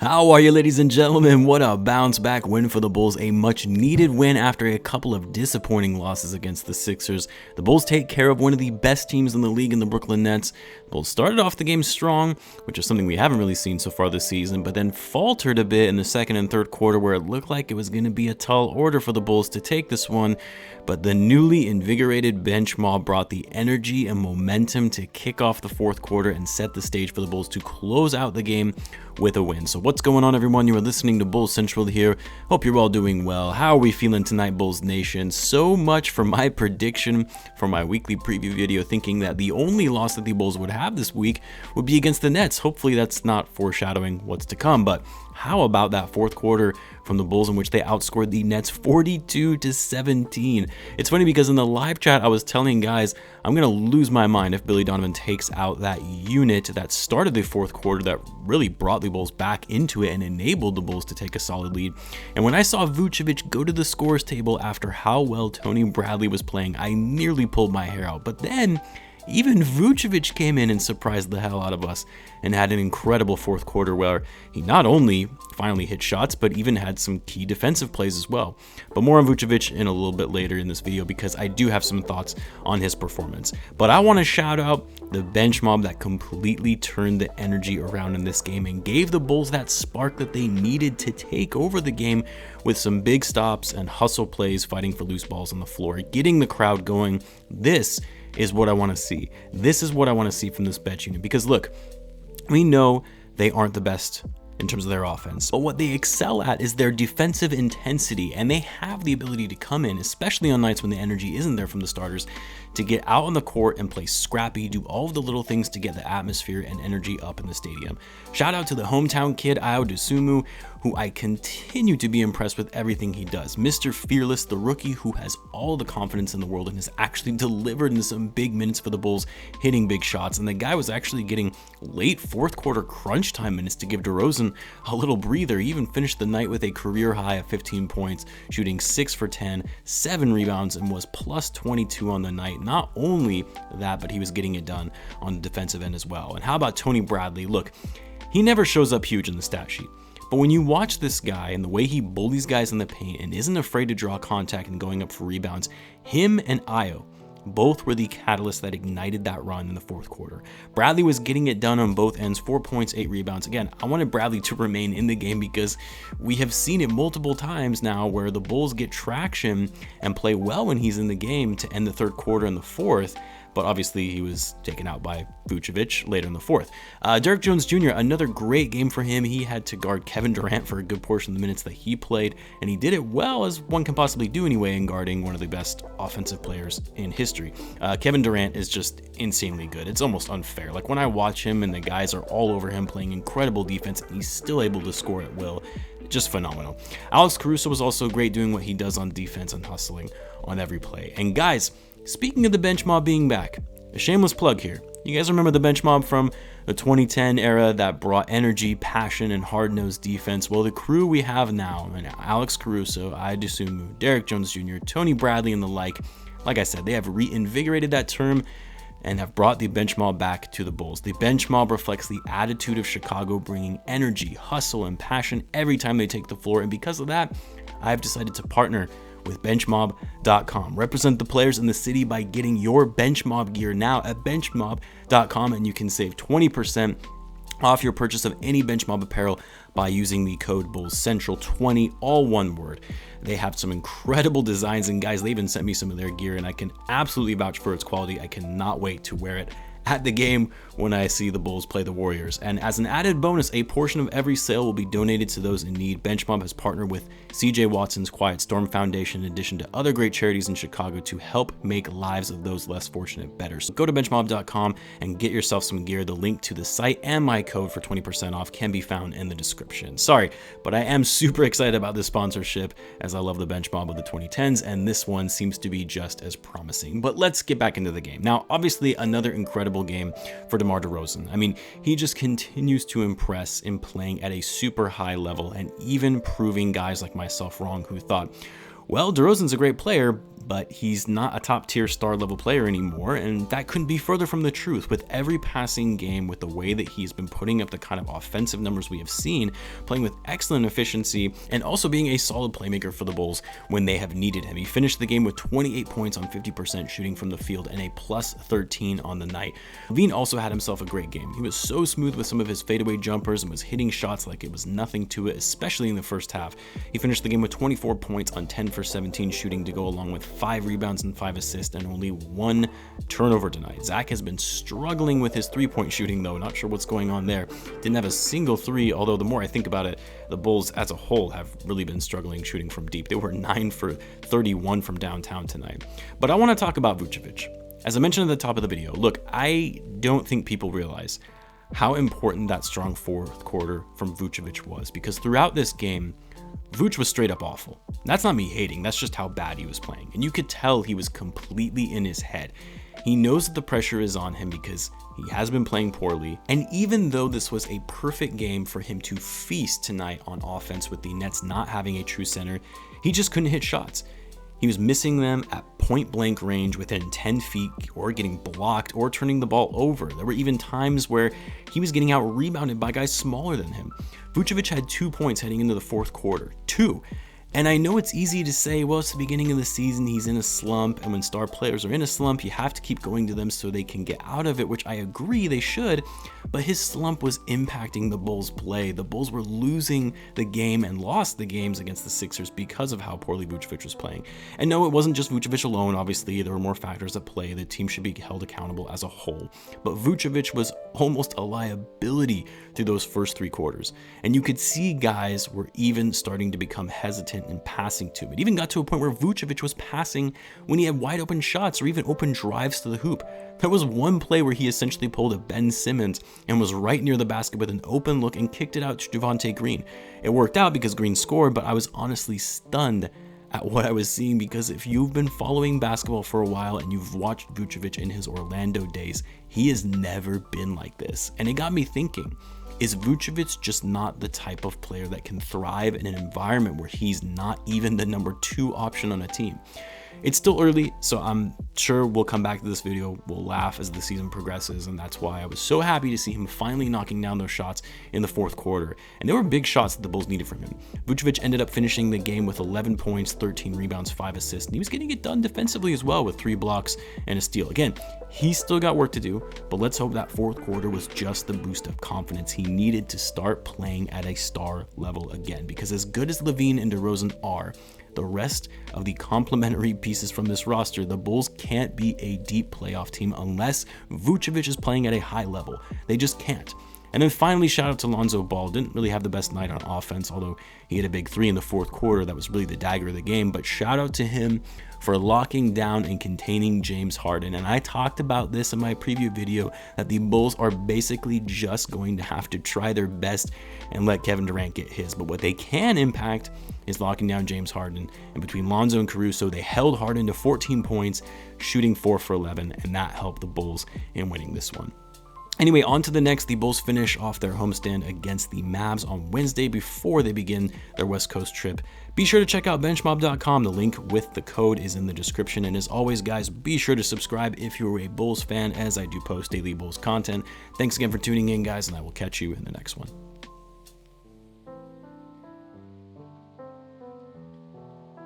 How are you, ladies and gentlemen? What a bounce back win for the Bulls, a much needed win after a couple of disappointing losses against the Sixers. The Bulls take care of one of the best teams in the league in the Brooklyn Nets. The Bulls started off the game strong, which is something we haven't really seen so far this season, but then faltered a bit in the second and third quarter where it looked like it was going to be a tall order for the Bulls to take this one. But the newly invigorated bench mob brought the energy and momentum to kick off the fourth quarter and set the stage for the Bulls to close out the game with a win. So what's going on, everyone? You are listening to Bulls Central here. Hope you're all doing well. How are we feeling tonight, Bulls Nation? So much for my prediction for my weekly preview video, thinking that the only loss that the Bulls would have this week would be against the Nets. Hopefully that's not foreshadowing what's to come, but how about that fourth quarter from the Bulls in which they outscored the Nets 42-17? It's funny because in the live chat I was telling guys I'm going to lose my mind if Billy Donovan takes out that unit that started the fourth quarter that really brought the Bulls back into it and enabled the Bulls to take a solid lead. And when I saw Vucevic go to the scores table after how well Tony Bradley was playing, I nearly pulled my hair out. But then even Vucevic came in and surprised the hell out of us and had an incredible fourth quarter where he not only finally hit shots, but even had some key defensive plays as well. But more on Vucevic in a little bit later in this video because I do have some thoughts on his performance. But I want to shout out the bench mob that completely turned the energy around in this game and gave the Bulls that spark that they needed to take over the game with some big stops and hustle plays, fighting for loose balls on the floor, getting the crowd going. This is what I want to see. This is what I want to see from this bench unit because look, we know they aren't the best in terms of their offense, but what they excel at is their defensive intensity, and they have the ability to come in, especially on nights when the energy isn't there from the starters, to get out on the court and play scrappy, do all of the little things to get the atmosphere and energy up in the stadium. Shout out to the hometown kid, Dosunmu, who I continue to be impressed with everything he does. Mr. Fearless, the rookie who has all the confidence in the world and has actually delivered in some big minutes for the Bulls, hitting big shots. And the guy was actually getting late fourth quarter crunch time minutes to give DeRozan a little breather. He even finished the night with a career high of 15 points, shooting 6 for 10, 7 rebounds, and was plus 22 on the night. Not only that, but he was getting it done on the defensive end as well. And how about Tony Bradley? Look, he never shows up huge in the stat sheet. But when you watch this guy and the way he bullies guys in the paint and isn't afraid to draw contact and going up for rebounds, him and Ayo both were the catalyst that ignited that run in the fourth quarter. Bradley was getting it done on both ends, 4 points, 8 rebounds. Again, I wanted Bradley to remain in the game because we have seen it multiple times now where the Bulls get traction and play well when he's in the game to end the third quarter and the fourth. But obviously he was taken out by Vucevic later in the fourth. Derrick Jones Jr., another great game for him. He had to guard Kevin Durant for a good portion of the minutes that he played, and he did it well as one can possibly do anyway in guarding one of the best offensive players in history. Kevin Durant is just insanely good. It's almost unfair. Like when I watch him and the guys are all over him playing incredible defense, and he's still able to score at will. Just phenomenal. Alex Caruso was also great doing what he does on defense and hustling on every play. And guys, speaking of the bench mob being back, a shameless plug here. You guys remember the bench mob from the 2010 era that brought energy, passion, and hard-nosed defense? Well, the crew we have now, and Alex Caruso, Dosunmu, Derrick Jones Jr., Tony Bradley, and the like I said, they have reinvigorated that term and have brought the bench mob back to the Bulls. The bench mob reflects the attitude of Chicago, bringing energy, hustle, and passion every time they take the floor, and because of that, I've decided to partner with benchmob.com. Represent the players in the city by getting your bench mob gear now at benchmob.com, and you can save 20% off your purchase of any bench mob apparel by using the code BullsCentral20, all one word. They have some incredible designs, and guys, they even sent me some of their gear, and I can absolutely vouch for its quality. I cannot wait to wear it at the game when I see the Bulls play the Warriors. And as an added bonus, a portion of every sale will be donated to those in need. Benchmob has partnered with CJ Watson's Quiet Storm Foundation in addition to other great charities in Chicago to help make lives of those less fortunate better. So go to benchmob.com and get yourself some gear. The link to the site and my code for 20% off can be found in the description. Sorry, but I am super excited about this sponsorship as I love the Benchmob of the 2010s, and this one seems to be just as promising. But let's get back into the game. Now, obviously, another incredible game for DeMar DeRozan. I mean, he just continues to impress in playing at a super high level and even proving guys like myself wrong who thought, well, DeRozan's a great player, but he's not a top tier star level player anymore, and that couldn't be further from the truth. With every passing game, with the way that he's been putting up the kind of offensive numbers we have seen, playing with excellent efficiency, and also being a solid playmaker for the Bulls when they have needed him. He finished the game with 28 points on 50% shooting from the field and a plus 13 on the night. Lavine also had himself a great game. He was so smooth with some of his fadeaway jumpers and was hitting shots like it was nothing to it, especially in the first half. He finished the game with 24 points on 10 for 17 shooting to go along with 5 rebounds and 5 assists and only 1 turnover tonight. Zach has been struggling with his three-point shooting though, not sure what's going on there. Didn't have a single three, although the more I think about it, the Bulls as a whole have really been struggling shooting from deep. They were 9 for 31 from downtown tonight. But I want to talk about Vucevic. As I mentioned at the top of the video, look, I don't think people realize how important that strong fourth quarter from Vucevic was, because throughout this game, Vuce was straight up awful. That's not me hating, that's just how bad he was playing. And you could tell he was completely in his head. He knows that the pressure is on him because he has been playing poorly. And even though this was a perfect game for him to feast tonight on offense with the Nets not having a true center, he just couldn't hit shots. He was missing them at point blank range within 10 feet or getting blocked or turning the ball over. There were even times where he was getting out rebounded by guys smaller than him. Vucevic had 2 points heading into the fourth quarter. 2. And I know it's easy to say, well, it's the beginning of the season, he's in a slump, and when star players are in a slump, you have to keep going to them so they can get out of it, which I agree they should, but his slump was impacting the Bulls' play. The Bulls were losing the game and lost the games against the Sixers because of how poorly Vucevic was playing. And no, it wasn't just Vucevic alone, obviously, there were more factors at play. The team should be held accountable as a whole, but Vucevic was almost a liability through those first 3 quarters. And you could see guys were even starting to become hesitant and passing to him. It even got to a point where Vucevic was passing when he had wide open shots or even open drives to the hoop. There was one play where he essentially pulled a Ben Simmons and was right near the basket with an open look and kicked it out to Javonte Green. It worked out because Green scored, but I was honestly stunned at what I was seeing, because if you've been following basketball for a while and you've watched Vucevic in his Orlando days, he has never been like this. And it got me thinking, is Vucevic just not the type of player that can thrive in an environment where he's not even the number 2 option on a team? It's still early, so I'm sure we'll come back to this video, we'll laugh as the season progresses, and that's why I was so happy to see him finally knocking down those shots in the fourth quarter. And they were big shots that the Bulls needed from him. Vucevic ended up finishing the game with 11 points, 13 rebounds, 5 assists, and he was getting it done defensively as well with 3 blocks and a steal. Again, he's still got work to do, but let's hope that fourth quarter was just the boost of confidence he needed to start playing at a star level again, because as good as Lavine and DeRozan are, the rest of the complementary pieces from this roster, the Bulls can't be a deep playoff team unless Vucevic is playing at a high level. They just can't. And then finally, shout out to Lonzo Ball. Didn't really have the best night on offense, although he had a big 3 in the fourth quarter. That was really the dagger of the game. But shout out to him for locking down and containing James Harden. And I talked about this in my preview video, that the Bulls are basically just going to have to try their best and let Kevin Durant get his. But what they can impact is locking down James Harden. And between Lonzo and Caruso, they held Harden to 14 points, shooting 4 for 11, and that helped the Bulls in winning this one. Anyway, on to the next. The Bulls finish off their homestand against the Mavs on Wednesday before they begin their West Coast trip. Be sure to check out benchmob.com. The link with the code is in the description. And as always, guys, be sure to subscribe if you're a Bulls fan, as I do post daily Bulls content. Thanks again for tuning in, guys, and I will catch you in the next one.